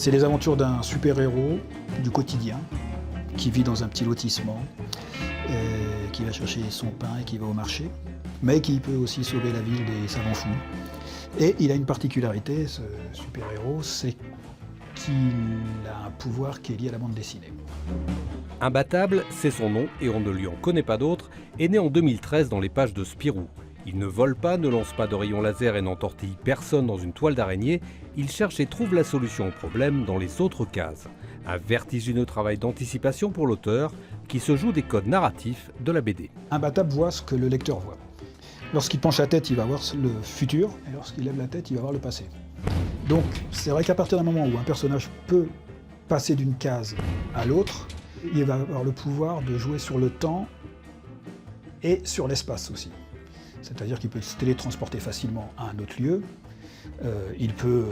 C'est les aventures d'un super-héros du quotidien qui vit dans un petit lotissement, qui va chercher son pain et qui va au marché, mais qui peut aussi sauver la ville des savants fous. Et il a une particularité, ce super-héros, c'est qu'il a un pouvoir qui est lié à la bande dessinée. Imbattable, c'est son nom et on ne lui en connaît pas d'autre, est né en 2013 dans les pages de Spirou. Il ne vole pas, ne lance pas de rayons laser et n'entortille personne dans une toile d'araignée. Il cherche et trouve la solution au problème dans les autres cases. Un vertigineux travail d'anticipation pour l'auteur qui se joue des codes narratifs de la BD. Imbattable voit ce que le lecteur voit. Lorsqu'il penche la tête, il va voir le futur, et lorsqu'il lève la tête, il va voir le passé. Donc, c'est vrai qu'à partir d'un moment où un personnage peut passer d'une case à l'autre, il va avoir le pouvoir de jouer sur le temps et sur l'espace aussi. C'est-à-dire qu'il peut se télétransporter facilement à un autre lieu, il peut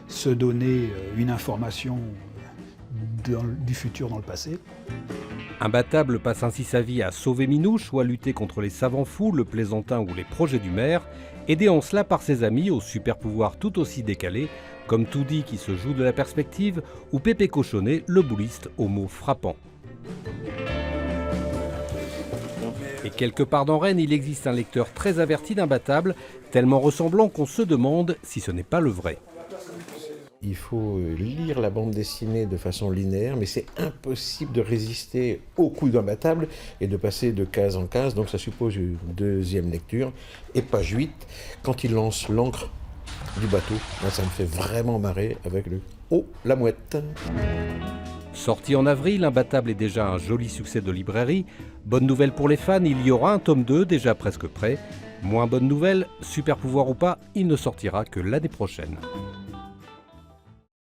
se donner une information du futur dans le passé. Imbattable passe ainsi sa vie à sauver Minouche ou à lutter contre les savants fous, le plaisantin ou les projets du maire, aidé en cela par ses amis aux super pouvoirs tout aussi décalés, comme Toody qui se joue de la perspective ou Pépé Cochonnet, le bouliste aux mots frappants. Et quelque part dans Rennes, il existe un lecteur très averti d'Imbattable, tellement ressemblant qu'on se demande si ce n'est pas le vrai. Il faut lire la bande dessinée de façon linéaire, mais c'est impossible de résister au coup d'Imbattable et de passer de case en case, donc ça suppose une deuxième lecture. Et page 8, quand il lance l'encre du bateau, là, ça me fait vraiment marrer avec le « Oh, la mouette !» Sorti en avril, Imbattable est déjà un joli succès de librairie. Bonne nouvelle pour les fans, il y aura un tome 2 déjà presque prêt. Moins bonne nouvelle, super pouvoir ou pas, il ne sortira que l'année prochaine.